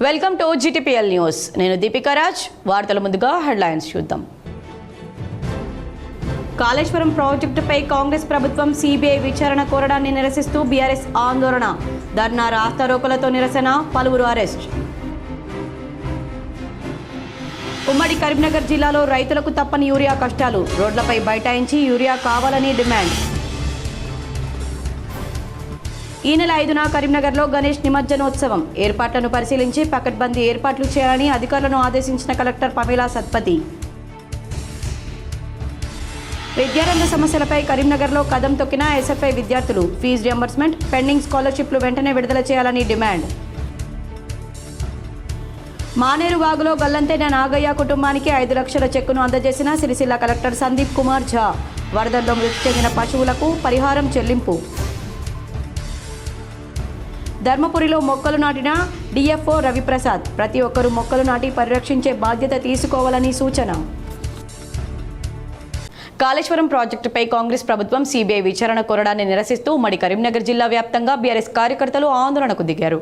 Welcome to GTPL news. నేను దీపికా రాజ్. వార్తల ముందుగా హెడ్లైన్స్ చూద్దాం. కాళేశ్వరం ప్రాజెక్టుపై కాంగ్రెస్ ప్రభుత్వం సిబిఐ విచారణ కోరడాన్ని నిరసిస్తూ బీఆర్ఎస్ ఆందోళన, ధర్నా, రాస్తారోకోలతో నిరసన, పలువురు అరెస్ట్. ఉమ్మడి కరీంనగర్ జిల్లాలో రైతులకు తప్పని యూరియా కష్టాలు, రోడ్లపై బైఠాయించి యూరియా కావాలని డిమాండ్. ఈ నెల 5న కరీంనగర్లో గణేష్ నిమజ్జనోత్సవం ఏర్పాట్లను పరిశీలించి పకడ్బందీ ఏర్పాట్లు చేయాలని అధికారులను ఆదేశించిన కలెక్టర్ పమేలా సత్పతి. విద్యారంగ సమస్యలపై కరీంనగర్లో కదం తొక్కిన ఎస్ఎఫ్ఐ విద్యార్థులు, ఫీజు రియంబర్స్మెంట్, పెండింగ్ స్కాలర్షిప్లు వెంటనే విడుదల చేయాలని డిమాండ్. మానేరు వాగులో గల్లంతైన నాగయ్య కుటుంబానికి 5 లక్షల చెక్కును అందజేసిన సిరిసిల్ల కలెక్టర్ సందీప్ కుమార్ ఝా. వరదల్లో మృతి చెందిన పశువులకు పరిహారం చెల్లింపు. ధర్మపురిలో మొక్కలు నాటిన డిఎఫ్ఓ రవిప్రసాద్, ప్రతి ఒక్కరూ మొక్కలు నాటి పరిరక్షించే బాధ్యత తీసుకోవాలని సూచన. కాళేశ్వరం ప్రాజెక్టుపై కాంగ్రెస్ ప్రభుత్వం సిబిఐ విచారణ కోరడాన్ని నిరసిస్తూ ఉమ్మడి కరీంనగర్ జిల్లా వ్యాప్తంగా బీఆర్ఎస్ కార్యకర్తలు ఆందోళనకు దిగారు.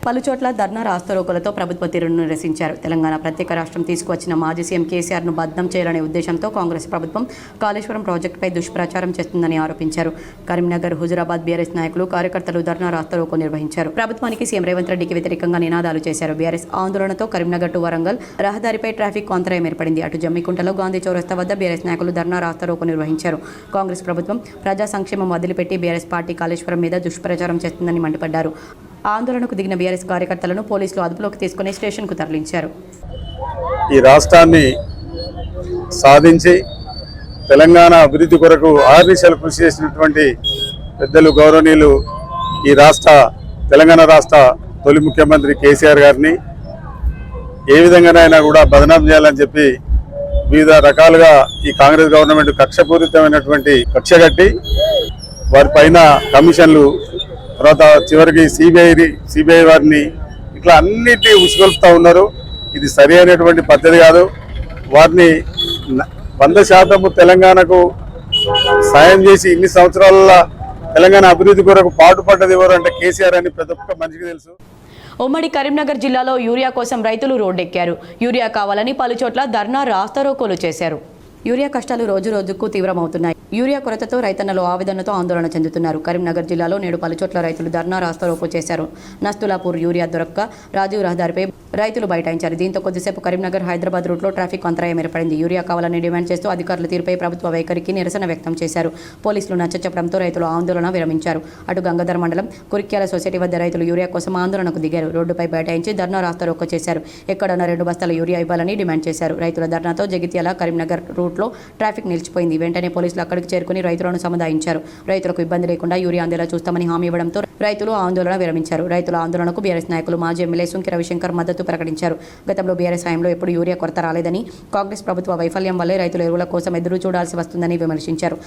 పలుచోట్ల ధర్నా, రాస్తారోకోలతో ప్రభుత్వ తీరును నిరసించారు. తెలంగాణ ప్రత్యేక రాష్ట్రం తీసుకువచ్చిన మాజీ సీఎం కేసీఆర్ను బద్నాం చేయాలనే ఉద్దేశంతో కాంగ్రెస్ ప్రభుత్వం కాళేశ్వరం ప్రాజెక్టుపై దుష్ప్రచారం చేస్తుందని ఆరోపించారు. కరీంనగర్, హుజురాబాద్ బీఆర్ఎస్ నాయకులు, కార్యకర్తలు ధర్నా, రాస్తారోకో నిర్వహించారు. ప్రభుత్వానికి సీఎం రేవంత్ రెడ్డికి వ్యతిరేకంగా నినాదాలు చేశారు. బీఆర్ఎస్ ఆందోళనతో కరీంనగర్ టు వరంగల్ రహదారిపై ట్రాఫిక్ అంతరాయం ఏర్పడింది. అటు జమ్మికుంటలో గాంధీ చౌరస్తా వద్ద బీఆర్ఎస్ నాయకులు ధర్నా, రాస్తారోకో నిర్వహించారు. కాంగ్రెస్ ప్రభుత్వం ప్రజా సంక్షేమం వదిలిపెట్టి బీఆర్ఎస్ పార్టీ కాళేశ్వరం మీద దుష్ప్రచారం చేస్తుందని మండిపడ్డారు. ఆందోళనకు దిగిన బీఆర్ఎస్ కార్యకర్తలను పోలీసులు అదుపులోకి తీసుకుని స్టేషన్కు తరలించారు. ఈ రాష్ట్రాన్ని సాధించి తెలంగాణ అభివృద్ధి కొరకు ఆర్నిశలు కృషి చేసినటువంటి పెద్దలు, గౌరవనీయులు, ఈ తెలంగాణ రాష్ట్ర తొలి ముఖ్యమంత్రి కేసీఆర్ గారిని ఏ విధంగానైనా కూడా బదనాం చేయాలని చెప్పి వివిధ రకాలుగా ఈ కాంగ్రెస్ గవర్నమెంట్ కక్షపూరితమైనటువంటి కక్ష కట్టి వారిపైన కమిషన్లు, తర్వాత చివరికి సిబిఐ వారిని ఇట్లా అన్నిటినీ ఉసుగొల్పుతూ ఉన్నారు. ఇది సరి అయినటువంటి పద్ధతి కాదు. వారిని 100% తెలంగాణకు సాయం చేసి ఇన్ని సంవత్సరాల తెలంగాణ అభివృద్ధి కొరకు పాటుపడ్డది ఎవరు అంటే కేసీఆర్ అని ప్రతి ఒక్క మనిషికి తెలుసు. ఉమ్మడి కరీంనగర్ జిల్లాలో యూరియా కోసం రైతులు రోడ్డెక్కారు. యూరియా కావాలని పలుచోట్ల ధర్నా, రాస్తారోకోలు చేశారు. యూరియా కష్టాలు రోజు రోజుకు తీవ్రమవుతున్నాయి. యూరియా కొరతతో రైతన్నలు ఆవేదనతో ఆందోళన చెందుతున్నారు. కరీంనగర్ జిల్లాలో నేడు పలుచోట్ల రైతులు ధర్నా, రాస్తారోకో చేశారు. నస్తులాపూర్ యూరియా దొరక్క రాజీవ్ రహదారిపై రైతులు బైఠాయించారు. దీంతో కొద్దిసేపు కరీంనగర్, హైదరాబాద్ రూట్లో ట్రాఫిక్ అంతరాయం ఏర్పడింది. యూరియా కావాలని డిమాండ్ చేస్తూ అధికారుల తీరుపై ప్రభుత్వ వైఖరికి నిరసన వ్యక్తం చేశారు. పోలీసులు నచ్చచెప్పడంతో రైతులు ఆందోళన విరమించారు. అటు గంగాధర్ మండలం కురిక్యాల సొసైటీ వద్ద రైతులు యూరియా కోసం ఆందోళనకు దిగారు. రోడ్డుపై బైఠాయించి ధర్నా, రాస్తారోకో చేశారు. ఎక్కడన్నా 2 బస్తాల యూరియా ఇవ్వాలని డిమాండ్ చేశారు. రైతుల ధర్నాతో జగిత్యాల, కరీంనగర్ రూట్లో ట్రాఫిక్ నిలిచిపోయింది. వెంటనే పోలీసులు అక్కడికి చేరుకుని రైతులను సముదాయించారు. రైతులకు ఇబ్బంది లేకుండా యూరియా అందేలా చూస్తామని హామీ ఇవ్వడంతో రైతులు ఆందోళన విరమించారు. రైతుల ఆందోళనకు బీఆర్ఎస్ నాయకులు, మాజీ ఎమ్మెల్యే సుంకి రవిశంకర్ మద్దతు ప్రకటించారు. గతంలో బీఆర్ఎస్ హయాంలో ఎప్పుడు యూరియా కొరత రాలేదని, కాంగ్రెస్ ప్రభుత్వ వైఫల్యం వల్లే రైతుల ఎరువుల కోసం ఎదురు చూడాల్సి వస్తుందని విమర్శించారు.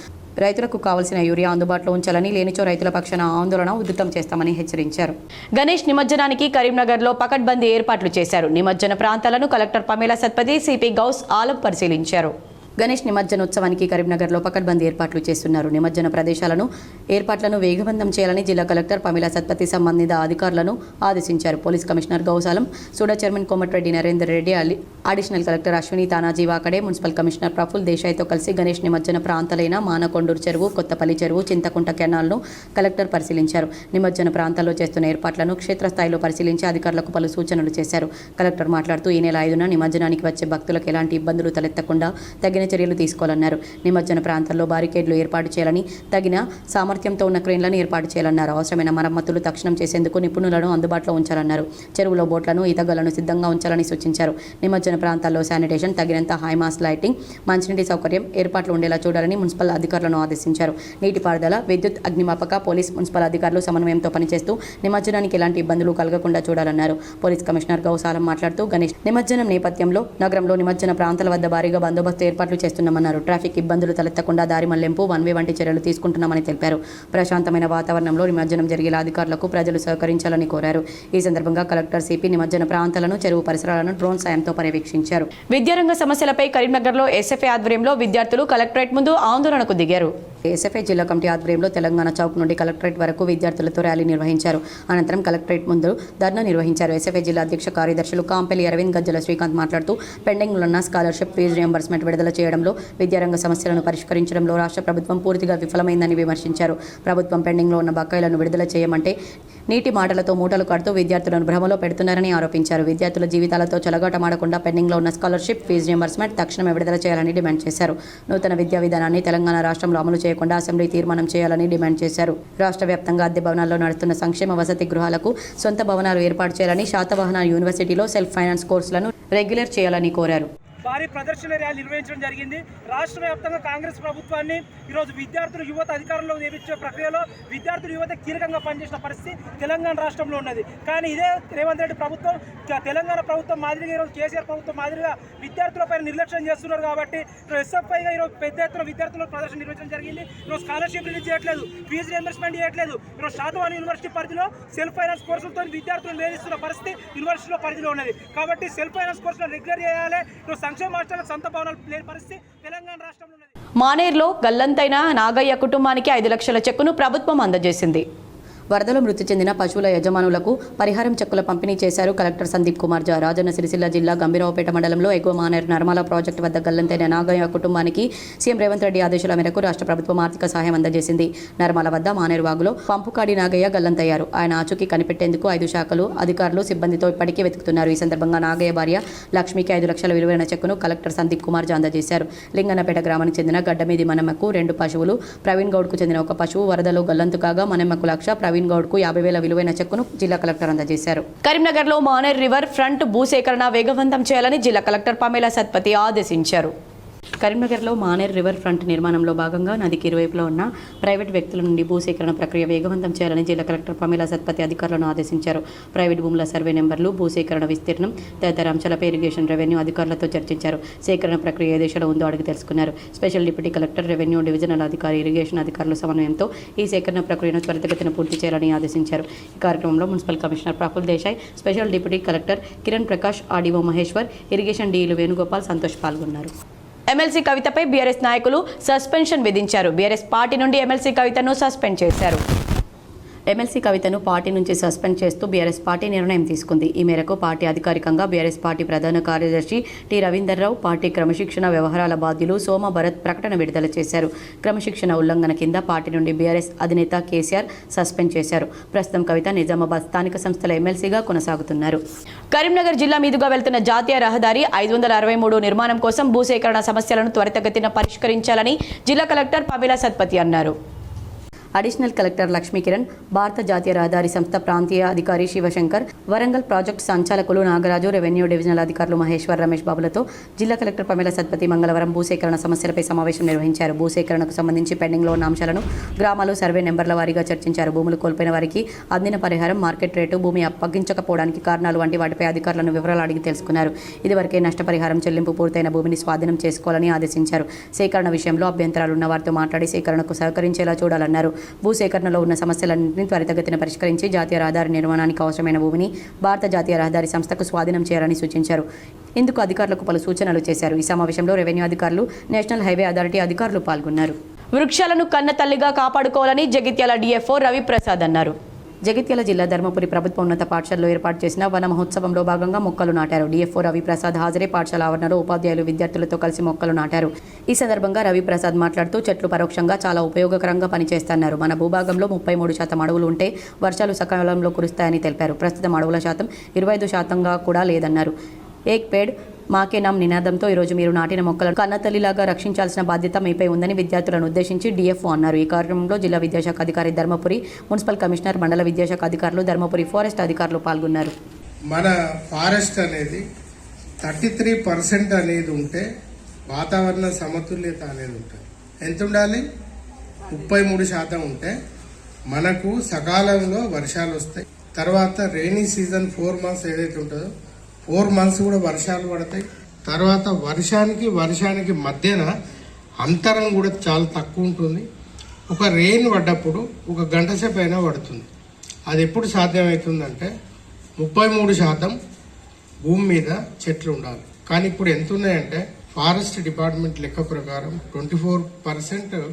రైతులకు కావాల్సిన యూరియా అందుబాటులో ఉంచాలని, లేనిచో రైతుల పక్షాన ఆందోళన ఉధృతం చేస్తామని హెచ్చరించారు. గణేష్ నిమజ్జనానికి కరీంనగర్లో పకడ్బందీ ఏర్పాట్లు చేశారు. నిమజ్జన ప్రాంతాలను కలెక్టర్ పమేలా సత్పతి, సిపి గౌస్ ఆలం పరిశీలించారు. గణేష్ నిమజ్జనోత్సవానికి కరీంనగర్లో పకడ్బందీ ఏర్పాట్లు చేస్తున్నారు. నిమజ్జన ప్రదేశాలను ఏర్పాట్లను వేగవంతం చేయాలని జిల్లా కలెక్టర్ పమేలా సత్పతి సంబంధిత అధికారులను ఆదేశించారు. Police commissioner Gaus Alam, SUDA chairman Komatireddy Narender Reddy, additional collector Ashwini Tanaji Wakade, municipal commissioner Praful దేశాయ్తో కలిసి గణేష్ నిమజ్జన ప్రాంతాలైన మానకొండూరు చెరువు, కొత్తపల్లి చెరువు, చింతకుంట కెనాల్ను కలెక్టర్ పరిశీలించారు. నిమజ్జన ప్రాంతాల్లో చేస్తున్న ఏర్పాట్లను క్షేత్రస్థాయిలో పరిశీలించి అధికారులకు పలు సూచనలు చేశారు. కలెక్టర్ మాట్లాడుతూ ఈ నెల 5న నిమజ్జనానికి వచ్చే భక్తులకు ఎలాంటి ఇబ్బందులు తలెత్తకుండా తగిన చర్యలు తీసుకోవాలన్నారు. నిమజ్జన ప్రాంతాల్లో బారికేడ్లు ఏర్పాటు చేయాలని, తగిన సామర్థ్యంతో ఉన్న క్రేన్లను ఏర్పాటు చేయాలన్నారు. అవసరమైన మరమ్మతులు తక్షణం చేసేందుకు నిపుణులను అందుబాటులో ఉంచాలన్నారు. చెరువులో బోట్లను, ఈతగాళ్లను సిద్ధంగా ఉంచాలని సూచించారు. నిమజ్జన ప్రాంతాల్లో శానిటేషన్, తగినంత హైమాస్ లైటింగ్, మంచినీటి సౌకర్యం ఏర్పాట్లు ఉండేలా చూడాలని మున్సిపల్ అధికారులను ఆదేశించారు. నీటిపారుదల, విద్యుత్, అగ్నిమాపక, పోలీస్, మున్సిపల్ అధికారులు సమన్వయంతో పనిచేస్తూ నిమజ్జనానికి ఎలాంటి ఇబ్బందులు కలగకుండా చూడాలన్నారు. పోలీస్ కమిషనర్ గౌసాలం మాట్లాడుతూ గణేష్ నిమజ్జనం నేపథ్యంలో నగరంలో నిమజ్జన ప్రాంతాల వద్ద భారీగా బందోబస్తు ఏర్పాట్లు చేస్తున్నామన్నారు. ట్రాఫిక్ ఇబ్బందులు తలెత్తకుండా దారి మళ్లింపు, 1 వే వంటి చర్యలు తీసుకుంటున్నామని తెలిపారు. ప్రశాంతమైన వాతావరణంలో నిమజ్జనం జరిగేలా అధికారులకు ప్రజలు సహకరించాలని కోరారు. ఈ సందర్భంగా కలెక్టర్ సిపి నిమజ్జన ప్రాంతాలను, చెరువు పరిసరాలను డ్రోన్ సాయంతో పర్యవేక్షించారు. విద్యారంగ సమస్యలపై కరీంనగర్లో ఎస్ఎఫ్ఐ ఆధ్వర్యంలో విద్యార్థులు కలెక్టరేట్ ముందు ఆందోళనకు దిగారు. ఎస్ఎఫ్ఐ జిల్లా కమిటీ ఆధ్వర్యంలో తెలంగాణ చౌక్ నుండి కలెక్టరేట్ వరకు విద్యార్థులతో ర్యాలీ నిర్వహించారు. అనంతరం కలెక్టరేట్ ముందు ధర్నా నిర్వహించారు. ఎస్ఎఫ్ఐ జిల్లా అధ్యక్ష కార్యదర్శులు కాంపెల్లి అరవింద్, గజ్జల శ్రీకాంత్ మాట్లాడుతూ పెండింగ్లో ఉన్న స్కాలర్షిప్ ఫీజు రియంబర్స్మెంట్ విడుదల చేయడంలో, విద్యారంగ సమస్యలను పరిష్కరించడంలో రాష్ట్ర ప్రభుత్వం పూర్తిగా విఫలమైందని విమర్శించారు. ప్రభుత్వం పెండింగ్లో ఉన్న బకాయిలను విడుదల చేయమంటే నీటి మాటలతో మూటలు కడుతూ విద్యార్థులను భ్రమలో పెడుతున్నారని ఆరోపించారు. విద్యార్థుల జీవితాలతో చెలగాటమాడకుండా పెండింగ్లో ఉన్న స్కాలర్షిప్ ఫీజు రియంబర్స్మెంట్ తక్షణమే విడుదల చేయాలని డిమాండ్ చేశారు. నూతన విద్యా విధానాన్ని తెలంగాణ రాష్ట్రంలో అమలు చేయకుండా అసెంబ్లీ తీర్మానం చేయాలని డిమాండ్ చేశారు. రాష్ట్ర వ్యాప్తంగా అద్దె భవనాల్లో నడుస్తున్న సంక్షేమ వసతి గృహాలకు సొంత భవనాలు ఏర్పాటు చేయాలని, శాతవాహన యూనివర్సిటీలో సెల్ఫ్ ఫైనాన్స్ కోర్సులను రెగ్యులర్ చేయాలని కోరారు. భారీ ప్రదర్శన ర్యాలీ నిర్వహించడం జరిగింది. రాష్ట్ర వ్యాప్తంగా కాంగ్రెస్ ప్రభుత్వాన్ని ఈరోజు విద్యార్థులు, యువత అధికారంలోకి తెప్పించే ప్రక్రియలో విద్యార్థులు, యువత కీలకంగా పనిచేసిన పరిస్థితి తెలంగాణ రాష్ట్రంలో ఉన్నది. కానీ ఇదే రేవంత్ రెడ్డి ప్రభుత్వం, తెలంగాణ ప్రభుత్వం మాదిరిగా ఈరోజు కేసీఆర్ ప్రభుత్వం మాదిరిగా విద్యార్థులపై నిర్లక్ష్యం చేస్తున్నారు. కాబట్టి ఎస్ఎఫ్ఐగా ఈరోజు పెద్ద ఎత్తున విద్యార్థుల ప్రదర్శన నిర్వహించడం జరిగింది. ఈరోజు స్కాలర్షిప్ రిలీజ్ చేయట్లేదు, ఫీజు రియంబర్స్మెంట్ చేయట్లేదు. ఈరోజు శాతవాహన యూనివర్సిటీ పరిధిలో సెల్ఫ్ ఫైనాన్స్ కోర్సులతో విద్యార్థులను వేధిస్తున్న పరిస్థితి యూనివర్సిటీలో పరిధిలో ఉన్నది. కాబట్టి సెల్ఫ్ ఫైనాన్స్ కోర్సులను రెగ్యులర్ చేయాలి. ఈరోజు సంక్షేమ హాస్టళ్లకు సొంత భవనాలు లేని పరిస్థితి తెలంగాణ రాష్ట్రంలో ఉన్నది. మానేర్లో గల్లంతైన నాగయ్య కుటుంబానికి 5 లక్షల చెక్కును ప్రభుత్వం అందజేసింది. వరదలో మృతి చెందిన పశువుల యజమానులకు పరిహారం చెక్కుల పంపిణీ చేశారు కలెక్టర్ సందీప్ కుమార్ ఝా. రాజన్న సిరిసిల్ల జిల్లా గంభీరావుపేట మండలంలో ఎగువ మానేర్ నర్మల ప్రాజెక్టు వద్ద గల్లంతైన నాగయ్య కుటుంబానికి సీఎం రేవంత్ రెడ్డి ఆదేశాల మేరకు రాష్ట్ర ప్రభుత్వం ఆర్థిక సహాయం అందజేసింది. నర్మల వద్ద మానేర్ వాగులో పంపుకాడి నాగయ్య గల్లంతయ్యారు. ఆయన ఆచూకీ కనిపెట్టేందుకు 5 శాఖలు అధికారులు, సిబ్బందితో ఇప్పటికీ వెతుకుతున్నారు. ఈ సందర్భంగా నాగయ్య భార్య లక్ష్మికి 5 లక్షల విలువైన చెక్కును కలెక్టర్ సందీప్ కుమార్ ఝా అందజేశారు. లింగన్నపేట గ్రామానికి చెందిన గడ్డమీది మనమ్మకు 2 పశువులు, ప్రవీణ్ గౌడ్కు చెందిన 1 పశువు వరదలో గల్లంతు కాగా మనమ్మకు 1 లక్ష, ప్రవీణ్ గౌడ్కు 50,000 విలువైన చెక్కును జిల్లా కలెక్టర్ అందజేశారు. కరీంనగర్లో మానేర్ రివర్ ఫ్రంట్ భూసేకరణ వేగవంతం చేయాలని జిల్లా కలెక్టర్ పమేలా సత్పతి ఆదేశించారు. కరీంనగర్లో మానేర్ రివర్ ఫ్రంట్ నిర్మాణంలో భాగంగా నదికి ఇరువైపులా ఉన్న ప్రైవేట్ వ్యక్తుల నుండి భూసేకరణ ప్రక్రియ వేగవంతం చేయాలని జిల్లా కలెక్టర్ పమేలా సత్పతి అధికారులను ఆదేశించారు. ప్రైవేట్ భూముల సర్వే నెంబర్లు, భూసేకరణ విస్తీర్ణం తదితర అంశాలపై ఇరిగేషన్, రెవెన్యూ అధికారులతో చర్చించారు. సేకరణ ప్రక్రియ ఏ దిశలో ఉందో అడిగి తెలుసుకున్నారు. Special deputy collector, revenue divisional అధికారి, ఇరిగేషన్ అధికారుల సమన్వయంతో ఈ సేకరణ ప్రక్రియను త్వరితగతిన పూర్తి చేయాలని ఆదేశించారు. ఈ కార్యక్రమంలో municipal commissioner Praful Desai, special deputy collector Kiran Prakash, RDO Maheshwar, irrigation డీఈలు వేణుగోపాల్, సంతోష్ పాల్గొన్నారు. ఎమ్మెల్సీ కవితపై బీఆర్ఎస్ నాయకులు సస్పెన్షన్ విధించారు. బీఆర్ఎస్ పార్టీ నుండి ఎమ్మెల్సీ కవితను సస్పెండ్ చేశారు. ఎమ్మెల్సీ కవితను పార్టీ నుంచి సస్పెండ్ చేస్తూ బీఆర్ఎస్ పార్టీ నిర్ణయం తీసుకుంది. ఈ మేరకు పార్టీ అధికారికంగా బీఆర్ఎస్ పార్టీ ప్రధాన కార్యదర్శి టి రవీందర్రావు, పార్టీ క్రమశిక్షణ వ్యవహారాల బాధ్యులు సోమ భరత్ ప్రకటన విడుదల చేశారు. క్రమశిక్షణ ఉల్లంఘన కింద పార్టీ నుండి బీఆర్ఎస్ అధినేత కేసీఆర్ సస్పెండ్ చేశారు. ప్రస్తుతం కవిత నిజామాబాద్ స్థానిక సంస్థల ఎమ్మెల్సీగా కొనసాగుతున్నారు. కరీంనగర్ జిల్లా మీదుగా వెళ్తున్న జాతీయ రహదారి 563 నిర్మాణం కోసం భూసేకరణ సమస్యలను త్వరితగతిన పరిష్కరించాలని జిల్లా కలెక్టర్ పమేలా సత్పతి అన్నారు. అడిషనల్ కలెక్టర్ లక్ష్మీకిరణ్, భారత జాతీయ రహదారి సంస్థ ప్రాంతీయ అధికారి శివశంకర్, వరంగల్ ప్రాజెక్టు సంచాలకులు నాగరాజు, రెవెన్యూ డివిజనల్ అధికారులు మహేశ్వర్, రమేష్ బాబులతో జిల్లా కలెక్టర్ పమేలా సత్పతి మంగళవారం భూసేకరణ సమస్యలపై సమావేశం నిర్వహించారు. భూసేకరణకు సంబంధించి పెండింగ్లో ఉన్న అంశాలను గ్రామాలు, సర్వే నెంబర్ల వారీగా చర్చించారు. భూములు కోల్పోయిన వారికి అందిన పరిహారం, మార్కెట్ రేటు, భూమి అప్పగించకపోవడానికి కారణాలు వంటి వాటిపై అధికారులను వివరాలు అడిగి తెలుసుకున్నారు. ఇదివరకే నష్టపరిహారం చెల్లింపు పూర్తయిన భూమిని స్వాధీనం చేసుకోవాలని ఆదేశించారు. సేకరణ విషయంలో అభ్యంతరాలు ఉన్న వారితో మాట్లాడి సేకరణకు సహకరించేలా చూడాలన్నారు. భూసేకరణలో ఉన్న సమస్యలన్నింటినీ త్వరితగతిన పరిష్కరించి జాతీయ రహదారి నిర్మాణానికి అవసరమైన భూమిని భారత జాతీయ రహదారి సంస్థకు స్వాధీనం చేయాలని సూచించారు. ఇందుకు అధికారులకు పలు సూచనలు చేశారు. ఈ సమావేశంలో రెవెన్యూ అధికారులు, నేషనల్ హైవే అథారిటీ అధికారులు పాల్గొన్నారు. వృక్షాలను కన్న తల్లిగా కాపాడుకోవాలని జగిత్యాల డిఎఫ్ఓ రవిప్రసాద్ అన్నారు. జగిత్యాల జిల్లా ధర్మపురి ప్రభుత్వ ఉన్నత పాఠశాలలో ఏర్పాటు చేసిన వన మహోత్సవంలో భాగంగా మొక్కలు నాటారు. డిఎఫ్ఓ రవిప్రసాద్ హాజరై పాఠశాల ఆవరణలో ఉపాధ్యాయులు, విద్యార్థులతో కలిసి మొక్కలు నాటారు. ఈ సందర్భంగా రవిప్రసాద్ మాట్లాడుతూ చెట్లు పరోక్షంగా చాలా ఉపయోగకరంగా పనిచేస్తున్నారు. మన భూభాగంలో 33% అడవులు ఉంటే వర్షాలు సకాలంలో కురుస్తాయని తెలిపారు. ప్రస్తుతం అడవుల శాతం 25%గా కూడా లేదన్నారు. ఏక్ పేడ్ మాకే నామ్ నినాదంతో ఈరోజు మీరు నాటిన మొక్కలను కన్నతల్లిలాగా రక్షించాల్సిన బాధ్యత మీపై ఉందని విద్యార్థులను ఉద్దేశించి డిఎఫ్ఓ అన్నారు. ఈ కార్యక్రమంలో జిల్లా విద్యాశాఖ అధికారి ధర్మపురి, మున్సిపల్ కమిషనర్, మండల విద్యాశాఖ అధికారులు, ధర్మపురి ఫారెస్ట్ అధికారులు పాల్గొన్నారు. మన ఫారెస్ట్ అనేది 33% అనేది ఉంటే వాతావరణ సమతుల్యత అనేది ఉంటుంది. ఎంత ఉండాలి? 33% ఉంటే మనకు సకాలంలో వర్షాలు వస్తాయి. తర్వాత రెయినీ సీజన్ 4 months ఏదైతే ఉంటుందో 4 months కూడా వర్షాలు పడతాయి. తర్వాత వర్షానికి మధ్యన అంతరం కూడా చాలా తక్కువ ఉంటుంది. ఒక రెయిన్ పడ్డప్పుడు 1 గంట సేపు అయినా పడుతుంది. అది ఎప్పుడు సాధ్యమవుతుందంటే 33% భూమి మీద చెట్లు ఉండాలి. కానీ ఇప్పుడు ఎంత ఉన్నాయంటే ఫారెస్ట్ డిపార్ట్మెంట్ లెక్క ప్రకారం 24%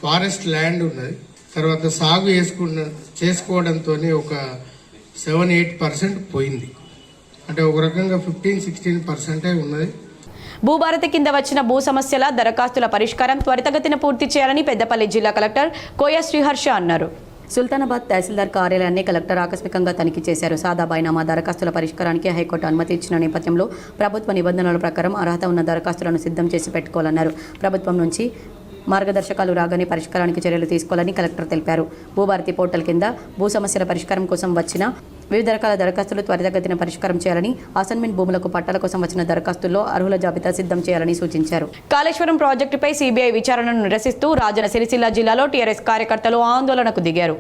ఫారెస్ట్ ల్యాండ్ ఉన్నది. తర్వాత సాగు చేసుకోవడంతో ఒక 7-8% పోయింది. అంటే ఒక రకంగా 15-16% ఉన్నది. భూభారతి కింద వచ్చిన భూ సమస్యల దరఖాస్తుల పరిష్కారం త్వరితగతిన పూర్తి చేయాలని పెద్దపల్లి జిల్లా కలెక్టర్ కోయ శ్రీహర్ష అన్నారు. సుల్తానాబాద్ తహసీల్దార్ కార్యాలయాన్ని కలెక్టర్ ఆకస్మికంగా తనిఖీ చేశారు. సాదా బైనామా దరఖాస్తుల పరిష్కారానికి హైకోర్టు అనుమతి ఇచ్చిన నేపథ్యంలో ప్రభుత్వ నిబంధనల ప్రకారం అర్హత ఉన్న దరఖాస్తులను సిద్ధం చేసి పెట్టుకోవాలన్నారు. ప్రభుత్వం నుంచి మార్గదర్శకాలు రాగానే పరిష్కారానికి చర్యలు తీసుకోవాలని కలెక్టర్ తెలిపారు. భూభారతి పోర్టల్ కింద భూ సమస్యల పరిష్కారం కోసం వచ్చిన వివిధ రకాల దరఖాస్తులు త్వరితగతిన పరిష్కారం చేయాలని, అసైన్మెంట్ భూములకు పట్టాల కోసం వచ్చిన దరఖాస్తుల్లో అర్హుల జాబితా సిద్ధం చేయాలని సూచించారు. కాళేశ్వరం ప్రాజెక్టుపై సిబిఐ విచారణను నిరసిస్తూ రాజన్న సిరిసిల్ల జిల్లాలో టీఆర్ఎస్ కార్యకర్తలు ఆందోళనకు దిగారు.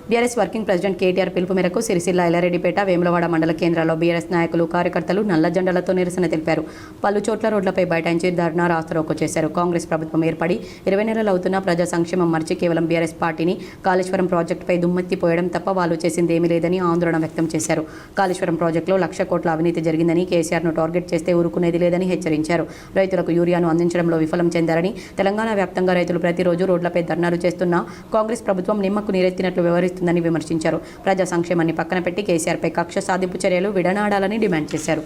బీఆర్ఎస్ వర్కింగ్ ప్రెసిడెంట్ కేటీఆర్ పిలుపు మేరకు సిరిసిల్ల, ఎల్లారెడ్డిపేట, వేములవాడ మండల కేంద్రాల్లో బీఆర్ఎస్ నాయకులు, కార్యకర్తలు నల్ల జెండాలతో నిరసన తెలిపారు. పలు చోట్ల రోడ్లపై బైఠాయించి ధర్నా రాస్తారోకో చేశారు. కాంగ్రెస్ ప్రభుత్వం ఏర్పడి 20 నెలలు అవుతున్నా ప్రజా సంక్షేమం మర్చి కేవలం బీఆర్ఎస్ పార్టీని కాళేశ్వరం ప్రాజెక్టుపై దుమ్మెత్తిపోయడం తప్ప వాళ్ళు చేసింది ఏమీ లేదని ఆందోళన వ్యక్తం చేశారు. కాళేశ్వరం ప్రాజెక్టులో 1,00,000 కోట్ల అవినీతి జరిగిందని, కేసీఆర్ను టార్గెట్ చేస్తే ఊరుకునేది లేదని హెచ్చరించారు. రైతులకు యూరియాను అందించడంలో విఫలం చెందారని, తెలంగాణ వ్యాప్తంగా రైతులు ప్రతిరోజు రోడ్లపై ధర్నాలు చేస్తున్నా కాంగ్రెస్ ప్రభుత్వం నిమ్మకు నీరెత్తినట్లు వ్యవహరిస్తుందని విమర్శించారు. ప్రజా సంక్షేమాన్ని పక్కన పెట్టి కేసీఆర్పై కక్ష సాధింపు చర్యలు విడనాడాలని డిమాండ్ చేశారు.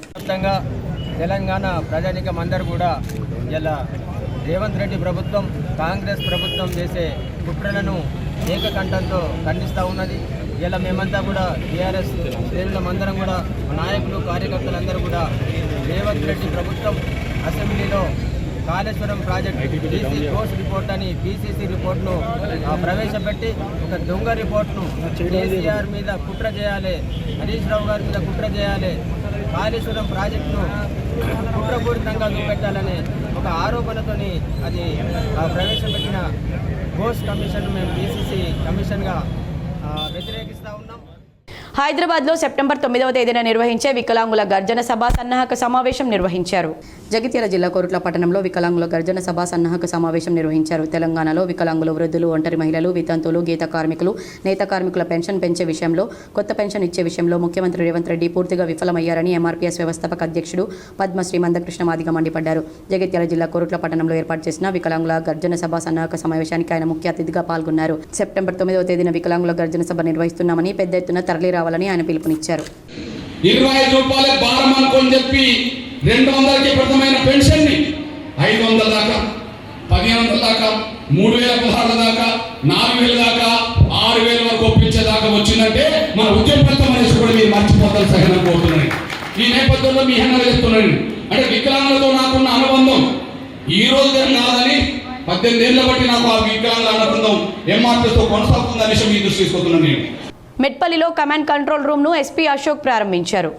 తెలంగాణ ప్రజానికం అందరూ కూడా ఇలా రేవంత్ రెడ్డి ప్రభుత్వం, కాంగ్రెస్ ప్రభుత్వం చేసే కుట్రలను ఏకకంఠంతో ఖండిస్తూ ఉన్నది. ఇలా మేమంతా కూడా టీఆర్ఎస్ శ్రేణులందరం కూడా నాయకులు, కార్యకర్తలందరూ కూడా రేవంత్ రెడ్డి ప్రభుత్వం అసెంబ్లీలో Kaleshwaram project DC course report అని పీసీసీ రిపోర్ట్ను ప్రవేశపెట్టి ఒక దొంగ రిపోర్ట్ను కేసీఆర్ మీద కుట్ర చేయాలి, హరీష్ రావు గారి మీద కుట్ర చేయాలి, కాళేశ్వరం ప్రాజెక్టును కుట్రపూరితంగా చూపెట్టాలనే ఒక ఆరోపణతోని అది ప్రవేశపెట్టిన ఘోష్ కమిషన్ మేము పీసీసీ కమిషన్గా వ్యతిరేకిస్తూ ఉన్నాం. హైదరాబాద్లో సెప్టెంబర్ 9వ తేదీన నిర్వహించే వికలాంగుల గర్జన సభ సన్నాహక సమావేశం నిర్వహించారు. జగిత్యాల జిల్లా కోరుట్ల పట్టణంలో వికలాంగుల గర్జన సభ సన్నాహక సమావేశం నిర్వహించారు. తెలంగాణలో వికలాంగులు, వృద్ధులు, ఒంటరి మహిళలు, వితంతువులు, గీత కార్మికులు, నేత కార్మికుల పెన్షన్ పెంచే విషయంలో, కొత్త పెన్షన్ ఇచ్చే విషయంలో ముఖ్యమంత్రి రేవంత్ రెడ్డి పూర్తిగా విఫలమయ్యారని ఎంఆర్పీఎస్ వ్యవస్థాపక అధ్యక్షుడు పద్మశ్రీ మందకృష్ణ మాదిగ మండిపడ్డారు. జగిత్యాల జిల్లా కోరుట్ల పట్టణంలో ఏర్పాటు చేసిన వికలాంగుల గర్జన సభ సన్నాహక సమావేశానికి ఆయన ముఖ్య అతిథిగా పాల్గొన్నారు. సెప్టెంబర్ 9వ తేదీన వికలాంగుల గర్జన సభ నిర్వహిస్తున్నామని, పెద్ద ఎత్తున తరలి రావాలని ఆయన పిలుపునిచ్చారు. 25 రూపాయల భారం అనుకొని చెప్పి 200కి ప్రథమైన పెన్షన్ ని 500 దాకా, 1500 దాకా, 3016 దాకా, 4000 దాకా, 6000 వరకు ఒప్పించేదాకా వచ్చిందంటే మన ఉద్యోగం అనేసి కూడా మీరు మర్చిపోతారు సహనం కోరుతున్నాను. ఈ నేపథ్యంలో మీ హెన్నలు చెప్తున్నాను. అంటే వికలాంగులతో నాకున్న అనుబంధం ఈ రోజు కాదని 18 ఏళ్ళ బట్టి నాకు ఆ వికలాంగుల అనుబంధం ఎంఆర్పీతో కొనసాగుతున్న విషయం మీ దృష్టి తీసుకొస్తున్నాను నేను. మెట్పల్లిలో కమాండ్ కంట్రోల్ రూమ్ను ఎస్పీ అశోక్ ప్రారంభించారు.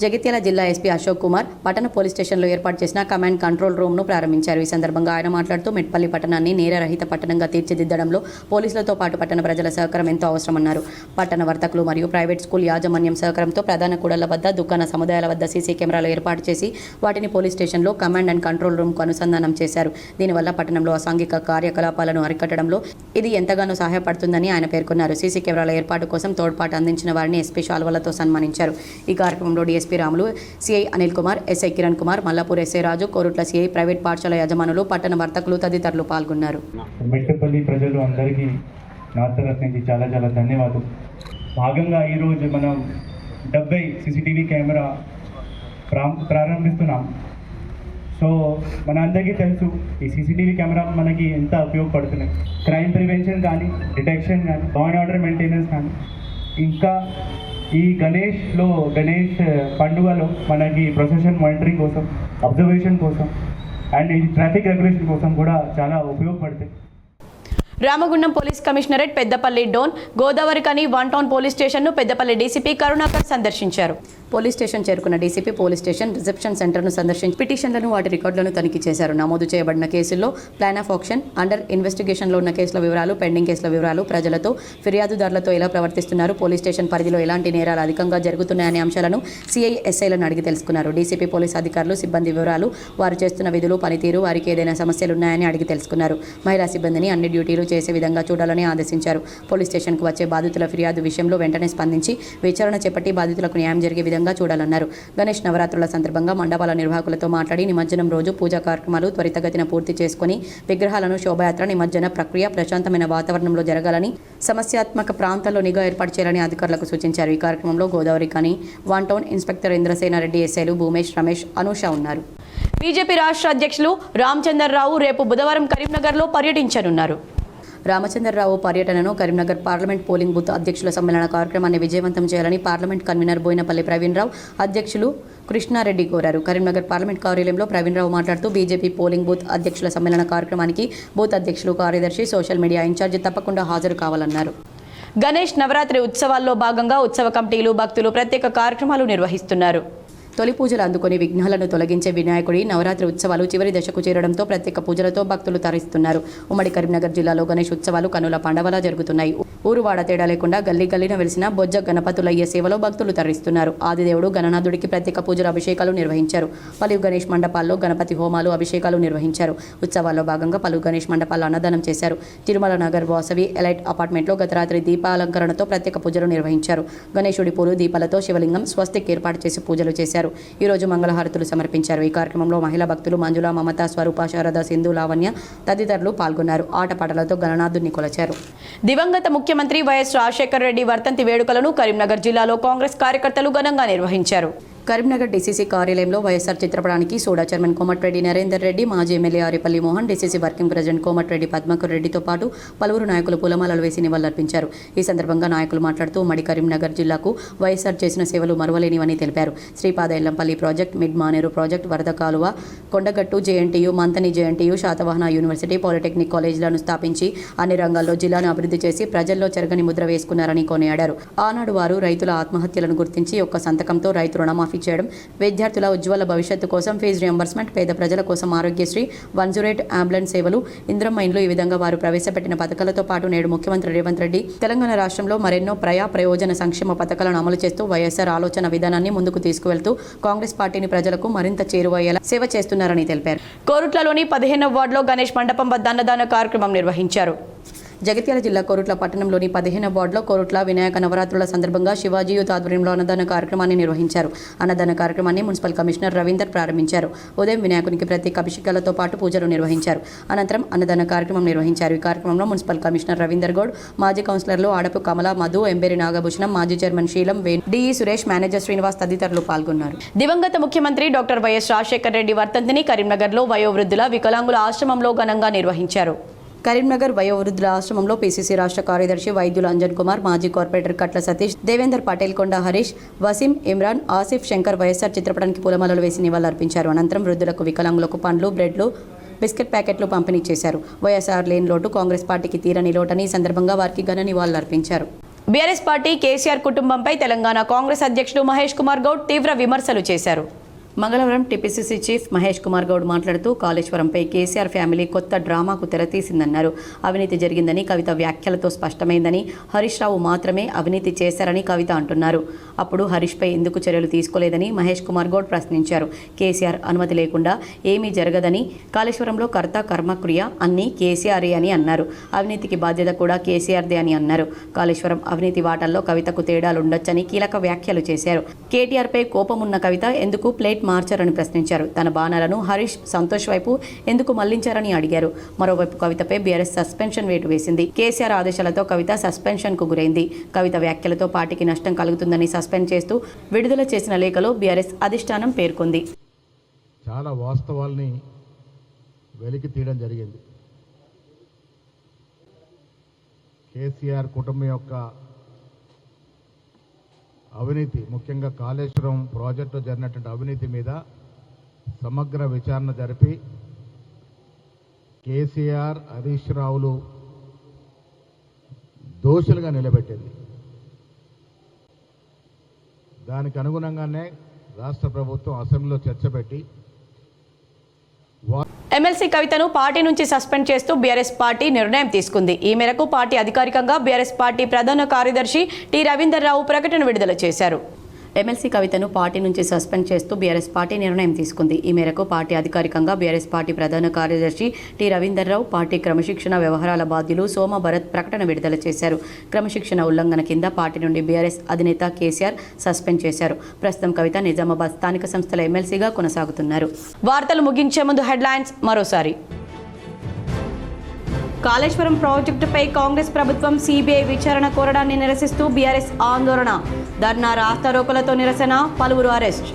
జగిత్యాల జిల్లా ఎస్పీ అశోక్ కుమార్ పట్టణ పోలీస్ స్టేషన్లో ఏర్పాటు చేసిన కమాండ్ కంట్రోల్ రూమ్ను ప్రారంభించారు. ఈ సందర్భంగా ఆయన మాట్లాడుతూ మెట్పల్లి పట్టణాన్ని నేరరహిత పట్టణంగా తీర్చిదిద్దడంలో పోలీసులతో పాటు పట్టణ ప్రజల సహకారం ఎంతో అవసరమన్నారు. పట్టణ వర్తకులు మరియు ప్రైవేట్ స్కూల్ యాజమాన్యం సహకారంతో ప్రధాన కూడళ్ల వద్ద, దుకాణ సముదాయాల వద్ద సీసీ కెమెరాలు ఏర్పాటు చేసి వాటిని పోలీస్ స్టేషన్లో కమాండ్ అండ్ కంట్రోల్ రూమ్కు అనుసంధానం చేశారు. దీనివల్ల పట్టణంలో అసాంఘిక కార్యకలాపాలను అరికట్టడంలో ఇది ఎంతగానో సహాయపడుతుందని ఆయన పేర్కొన్నారు. సీసీ కెమెరాల ఏర్పాటు కోసం తోడ్పాటు అందించిన వారిని ఎస్పీ శాల్వలతో సన్మానించారు. ఈ కార్యక్రమంలో DSP Ramulu, CI Anil Kumar, SI Kiran Kumar, Mallapur SI Raju, Korutla CI, private పాఠశాల యజమానులు, పట్టణ వర్తకులు తదితరులు పాల్గొన్నారు. మెట్టపల్లి ప్రజలు అందరికీ నా తరఫు నుంచి చాలా చాలా ధన్యవాదాలు. భాగంగా ఈరోజు మనం 70 సీసీటీవీ కెమెరా ప్రారంభిస్తున్నాం. సో మన అందరికీ తెలుసు ఈ సీసీటీవీ కెమెరా మనకి ఎంత ఉపయోగపడుతున్నాయి. క్రైమ్ ప్రివెన్షన్ కానీ, డిటెక్షన్ కానీ, లా అండ్ ఆర్డర్ మెయింటెనెన్స్ కానీ, ఇంకా ఈ గణేష్ పండుగలో మనకి ప్రొసెషన్ మానిటరింగ్ కోసం, అబ్జర్వేషన్ కోసం అండ్ ఈ ట్రాఫిక్ రెగ్యులేషన్ కోసం కూడా చాలా ఉపయోగపడతాయి. Ramagundam police commissionerate, Peddapalli drone, Godavarikhani 1 town police స్టేషన్ను పెద్దపల్లి డీసీపీ కరుణాకర్ సందర్శించారు. పోలీస్ స్టేషన్ చేరుకున్న డీసీపీ పోలీస్ స్టేషన్ రిసెప్షన్ సెంటర్ను సందర్శించి పిటిషన్లను, వాటి రికార్డులను తనిఖీ చేశారు. నమోదు చేయబడిన కేసుల్లో ప్లాన్ ఆఫ్ ఆక్షన్, అండర్ ఇన్వెస్టిగేషన్లో ఉన్న కేసుల వివరాలు, పెండింగ్ కేసుల వివరాలు, ప్రజలతో, ఫిర్యాదుదారులతో ఎలా ప్రవర్తిస్తున్నారు, పోలీస్ స్టేషన్ పరిధిలో ఎలాంటి నేరాలు అధికంగా జరుగుతున్నాయనే అంశాలను సిఐ, ఎస్ఐలను అడిగి తెలుసుకున్నారు. డీసీపీ పోలీస్ అధికారులు, సిబ్బంది వివరాలు, వారు చేస్తున్న విధులు, పనితీరు, వారికి ఏదైనా సమస్యలున్నాయని అడిగి తెలుసుకున్నారు. మహిళా సిబ్బందిని అన్ని డ్యూటీలు చేసే విధంగా చూడాలని ఆదేశించారు. పోలీస్ స్టేషన్కు వచ్చే బాధితుల ఫిర్యాదు విషయంలో వెంటనే స్పందించి విచారణ చేపట్టి బాధితులకు న్యాయం జరిగే విధంగా విధంగా చూడాలన్నారు. గణేష్ నవరాత్రుల సందర్భంగా మండపాల నిర్వాహకులతో మాట్లాడి నిమజ్జనం రోజు పూజా కార్యక్రమాలు త్వరితగతిన పూర్తి చేసుకుని విగ్రహాలను శోభయాత్ర నిమజ్జన ప్రక్రియ ప్రశాంతమైన వాతావరణంలో జరగాలని, సమస్యాత్మక ప్రాంతాల్లో నిఘా ఏర్పాటు చేయాలని అధికారులకు సూచించారు. ఈ కార్యక్రమంలో గోదావరి కాని, 1 టౌన్ ఇన్స్పెక్టర్ ఇంద్రసేనారెడ్డి, ఎస్ఐలు భూమేష్, రమేష్, అనూష ఉన్నారు. బీజేపీ రాష్ట్ర అధ్యక్షులు రామచంద్రరావు రేపు బుధవారం కరీంనగర్లో పర్యటించనున్నారు. రామచంద్రరావు పర్యటనను కరీంనగర్ పార్లమెంట్ పోలింగ్ బూత్ అధ్యక్షుల సమ్మేళన కార్యక్రమాన్ని విజయవంతం చేయాలని పార్లమెంట్ కన్వీనర్ బోయినపల్లి ప్రవీణ్ రావు, అధ్యక్షులు కృష్ణారెడ్డి కోరారు. కరీంనగర్ పార్లమెంట్ కార్యాలయంలో ప్రవీణ్ రావు మాట్లాడుతూ బీజేపీ పోలింగ్ బూత్ అధ్యక్షుల సమ్మేళన కార్యక్రమానికి బూత్ అధ్యక్షులు, కార్యదర్శి, సోషల్ మీడియా ఇన్ఛార్జి తప్పకుండా హాజరు కావాలన్నారు. గణేష్ నవరాత్రి ఉత్సవాల్లో భాగంగా ఉత్సవ కమిటీలు, భక్తులు ప్రత్యేక కార్యక్రమాలు నిర్వహిస్తున్నారు. తొలి పూజలు అందుకొని విఘ్నాలను తొలగించే వినాయకుడి నవరాత్రి ఉత్సవాలు చివరి దశకు చేరడంతో ప్రత్యేక పూజలతో భక్తులు తరిస్తున్నారు. ఉమ్మడి కరీంనగర్ జిల్లాలో గణేష్ ఉత్సవాలు కనుల పండవలా జరుగుతున్నాయి. ఊరువాడ తేడా లేకుండా గల్లీ గల్లీన వెలిసిన బొజ్జ గణపతులయ్యే సేవలో భక్తులు తరిస్తున్నారు. ఆదిదేవుడు గణనాథుడికి ప్రత్యేక పూజలు, అభిషేకాలు నిర్వహించారు. పలు గణేష్ మండపాల్లో గణపతి హోమాలు, అభిషేకాలు నిర్వహించారు. ఉత్సవాల్లో భాగంగా పలు గణేష్ మండపాల్లో అన్నదానం చేశారు. తిరుమల నగర్ వాసవి ఎలైట్ అపార్ట్మెంట్లో గత రాత్రి దీపాలంకరణతో ప్రత్యేక పూజలు నిర్వహించారు. గణేశుడి పూలు, దీపాలతో శివలింగం స్వస్తిక్ ఏర్పాటు చేసి పూజలు చేశారు. ఈ రోజు మంగళహారతులు సమర్పించారు. ఈ కార్యక్రమంలో మహిళా భక్తులు మంజుల, మమత, స్వరూప, శారద, సింధు, లావణ్య తదితరులు పాల్గొన్నారు. ఆటపాటలతో గణనాథుడిని కొలిచారు. దివంగత ముఖ్యమంత్రి వైఎస్ రాజశేఖర రెడ్డి వర్ధంతి వేడుకలను కరీంనగర్ జిల్లాలో కాంగ్రెస్ కార్యకర్తలు ఘనంగా నిర్వహించారు. కరీంనగర్ డీసీసీ కార్యాలయంలో వైఎస్ఆర్ చిత్రపటానికి సోడా చైర్మన్ కోమటిరెడ్డి నరేందర్ రెడ్డి, మాజీ MLA Arepally Mohan, DCC working president Komatireddy Padmakar రెడ్డితో పాటు పలువురు నాయకులు పూలమాలలు వేసి నివాళులర్పించారు. ఈ సందర్భంగా నాయకులు మాట్లాడుతూ ఉమ్మడి కరీంనగర్ జిల్లాకు వైఎస్ఆర్ చేసిన సేవలు మరువలేనివని తెలిపారు. Sripada Yellampalli project, mid Maneru project, వరద కాలువ, Kondagattu JNTU, Manthani JNTU, Satavahana university, polytechnic కాలేజీలను స్థాపించి అన్ని రంగాల్లో జిల్లాను అభివృద్ధి చేసి ప్రజల్లో చెరగని ముద్ర వేసుకున్నారని కొనియాడారు. ఆనాడు వారు రైతుల ఆత్మహత్యలను గుర్తించి ఒక్క సంతకంతో రైతు రుణమాఫీ చేయడం, విద్యార్థుల ఉజ్వల భవిష్యత్తు కోసం ఫీజు రియంబర్స్మెంట్, పేద ప్రజల కోసం ఆరోగ్యశ్రీ, 108 అంబులెన్స్ సేవలు, ఇంద్రమ్మ ఇండ్లు, ఈ విధంగా వారు ప్రవేశపెట్టిన పథకాలతో పాటు నేడు ముఖ్యమంత్రి రేవంత్ రెడ్డి తెలంగాణ రాష్ట్రంలో మరెన్నో ప్రయోజన సంక్షేమ పథకాలను అమలు చేస్తూ వైఎస్ఆర్ ఆలోచన విధానాన్ని ముందుకు తీసుకువెళ్తూ కాంగ్రెస్ పార్టీని ప్రజలకు మరింత చేరువయ్యేలా సేవ చేస్తున్నారని తెలిపారు. కోరుట్లలోని 15వ వార్డులో గణేష్ మండపం వద్ద అన్నదాన కార్యక్రమం నిర్వహించారు. జగిత్యాల జిల్లా కోరుట్ల పట్టణంలోని 15వ వార్డులో కోరుట్ల వినాయక నవరాత్రుల సందర్భంగా శివాజీ యూత్ ఆధ్వర్యంలో అన్నదాన కార్యక్రమాన్ని నిర్వహించారు. అన్నదాన కార్యక్రమాన్ని మున్సిపల్ కమిషనర్ రవీందర్ ప్రారంభించారు. ఉదయం వినాయకునికి ప్రత్యేక అభిషేకాలతో పాటు పూజలు నిర్వహించారు. అనంతరం అన్నదాన కార్యక్రమం నిర్వహించారు. ఈ కార్యక్రమంలో మున్సిపల్ కమిషనర్ రవీందర్ గౌడ్, మాజీ కౌన్సిలర్లు ఆడపు కమల, మధు, ఎంబేరి నాగభూషణం, మాజీ చైర్మన్ శీలం, డిఈ సురేష్, మేనేజర్ శ్రీనివాస్ తదితరులు పాల్గొన్నారు. దివంగత ముఖ్యమంత్రి డాక్టర్ వైఎస్ రాజశేఖర రెడ్డి వర్ధంతిని కరీంనగర్లో వయోవృద్ధుల వికలాంగుల ఆశ్రమంలో ఘనంగా నిర్వహించారు. కరీంనగర్ వయోవృద్ధుల ఆశ్రమంలో పీసీసీ రాష్ట్ర కార్యదర్శి వైద్యులు అంజన్ కుమార్, మాజీ కార్పొరేటర్ కట్ల సతీష్, దేవేందర్ పటేల్, కొండ హరీష్, వసీం, ఇమ్రాన్, ఆసిఫ్, శంకర్ వైఎస్ఆర్ చిత్రపటానికి పూలమాలలు వేసి నివాళులర్పించారు. అనంతరం వృద్ధులకు, వికలాంగులకు పండ్లు, బ్రెడ్లు, బిస్కెట్ ప్యాకెట్లు పంపిణీ చేశారు. వైఎస్ఆర్ లేని లోటు కాంగ్రెస్ పార్టీకి తీరని లోటని ఈ సందర్భంగా వారికి ఘన నివాళులర్పించారు. బీఆర్ఎస్ పార్టీ కేసీఆర్ కుటుంబంపై తెలంగాణ కాంగ్రెస్ అధ్యక్షుడు మహేష్ కుమార్ గౌడ్ తీవ్ర విమర్శలు చేశారు. మంగళవారం టీపీసీసీ చీఫ్ మహేష్ కుమార్ గౌడ్ మాట్లాడుతూ కాళేశ్వరంపై కేసీఆర్ ఫ్యామిలీ కొత్త డ్రామాకు తెరతీసిందన్నారు. అవినీతి జరిగిందని కవిత వ్యాఖ్యలతో స్పష్టమైందని, హరీష్ రావు మాత్రమే అవినీతి చేశారని కవిత అంటున్నారు. అప్పుడు హరీష్పై ఎందుకు చర్యలు తీసుకోలేదని మహేష్ కుమార్ గౌడ్ ప్రశ్నించారు. కేసీఆర్ అనుమతి లేకుండా ఏమీ జరగదని, కాళేశ్వరంలో కర్త కర్మక్రియ అన్నీ కేసీఆరే అని అన్నారు. అవినీతికి బాధ్యత కూడా కేసీఆర్దే అని అన్నారు. కాళేశ్వరం అవినీతి వాటాల్లో కవితకు తేడాలుండొచ్చని కీలక వ్యాఖ్యలు చేశారు. కేటీఆర్పై కోపమున్న కవిత ఎందుకు ప్లేట్ మార్చారని ప్రశ్నించారు. తన బాణాలను హరీష్, సంతోష్ వైపు ఎందుకు మళ్లించారని అడిగారు. మరోవైపు కవితపై బీఆర్ఎస్ సస్పెన్షన్ వేటు వేసింది. కేసీఆర్ ఆదేశాలతో కవిత సస్పెన్షన్ కు గురైంది. కవిత వ్యాఖ్యలతో పార్టీకి నష్టం కలుగుతుందని సస్పెండ్ చేస్తూ విడుదల చేసిన లేఖలో బీఆర్ఎస్ అధిష్టానం పేర్కొంది. చాలా వాస్తవాల్ని వెలికి తీయడం జరిగింది. కేసీఆర్ కుటుంబం యొక్క అవినీతి, ముఖ్యంగా కాళేశ్వరం ప్రాజెక్టులో జరిగినటువంటి అవినీతి మీద సమగ్ర విచారణ జరిపి కేసీఆర్, హరీష్ రావులు దోషులుగా నిలబెట్టింది. దానికి అనుగుణంగానే రాష్ట్ర ప్రభుత్వం అసెంబ్లీలో చర్చ పెట్టి ఎమ్మెల్సీ కవితను పార్టీ నుంచి సస్పెండ్ చేస్తూ బీఆర్ఎస్ పార్టీ నిర్ణయం తీసుకుంది. ఈ మేరకు పార్టీ అధికారికంగా బీఆర్ఎస్ పార్టీ ప్రధాన కార్యదర్శి టి రవీందర్ రావు ప్రకటన విడుదల చేశారు. ఎమ్మెల్సీ కవితను పార్టీ నుంచి సస్పెండ్ చేస్తూ బీఆర్ఎస్ పార్టీ నిర్ణయం తీసుకుంది. ఈ మేరకు పార్టీ అధికారికంగా బీఆర్ఎస్ పార్టీ ప్రధాన కార్యదర్శి టి రవీందర్రావు, పార్టీ క్రమశిక్షణ వ్యవహారాల బాధ్యులు సోమ భరత్ ప్రకటన విడుదల చేశారు. క్రమశిక్షణ ఉల్లంఘన కింద పార్టీ నుండి బీఆర్ఎస్ అధినేత కేసీఆర్ సస్పెండ్ చేశారు. ప్రస్తుతం కవిత నిజామాబాద్ స్థానిక సంస్థల ఎమ్మెల్సీగా కొనసాగుతున్నారు. వార్తలు ముగించే ముందు హెడ్లైన్స్ మరోసారి. కాళేశ్వరం ప్రాజెక్టుపై కాంగ్రెస్ ప్రభుత్వం సిబిఐ విచారణ కోరడాన్ని నిరసిస్తూ బీఆర్ఎస్ ఆందోళన, ధర్నా రాస్తారోకోలతో నిరసన, పలువురు అరెస్ట్.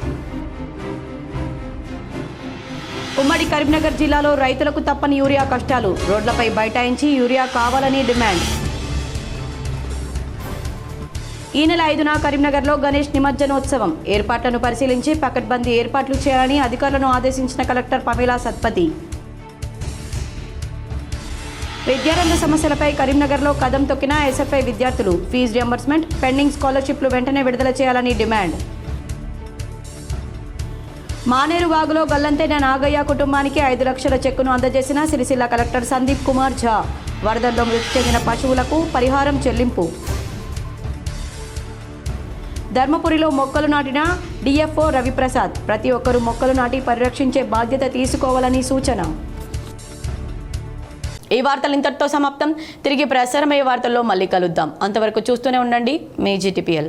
ఉమ్మడి కరీంనగర్ జిల్లాలో రైతులకు తప్పని యూరియా కష్టాలు, రోడ్లపై బైఠాయించి యూరియా కావాలని డిమాండ్. ఈ నెల 5న కరీంనగర్లో గణేష్ నిమజ్జనోత్సవం ఏర్పాట్లను పరిశీలించి పకడ్బందీ ఏర్పాట్లు చేయాలని అధికారులను ఆదేశించిన కలెక్టర్ పమేలా సత్పతి. విద్యారంగ సమస్యలపై కరీంనగర్లో కదం తొక్కిన ఎస్ఎఫ్ఐ విద్యార్థులు, ఫీజు రియంబర్స్మెంట్, పెండింగ్ స్కాలర్షిప్లు వెంటనే విడుదల చేయాలని డిమాండ్. మానేరు వాగులో గల్లంతైన నాగయ్య కుటుంబానికి 5 లక్షల చెక్కును అందజేసిన సిరిసిల్ల కలెక్టర్ సందీప్ కుమార్ ఝా. వరదల్లో మృతి చెందిన పశువులకు పరిహారం చెల్లింపు. ధర్మపురిలో మొక్కలు నాటిన డిఎఫ్ఓ రవిప్రసాద్, ప్రతి ఒక్కరూ మొక్కలు నాటి పరిరక్షించే బాధ్యత తీసుకోవాలని సూచన. ఈ వార్తలు ఇంతటితో సమాప్తం. తిరిగి ప్రసారమయ్యే వార్తల్లో మళ్ళీ కలుద్దాం. అంతవరకు చూస్తూనే ఉండండి మీ GTPL.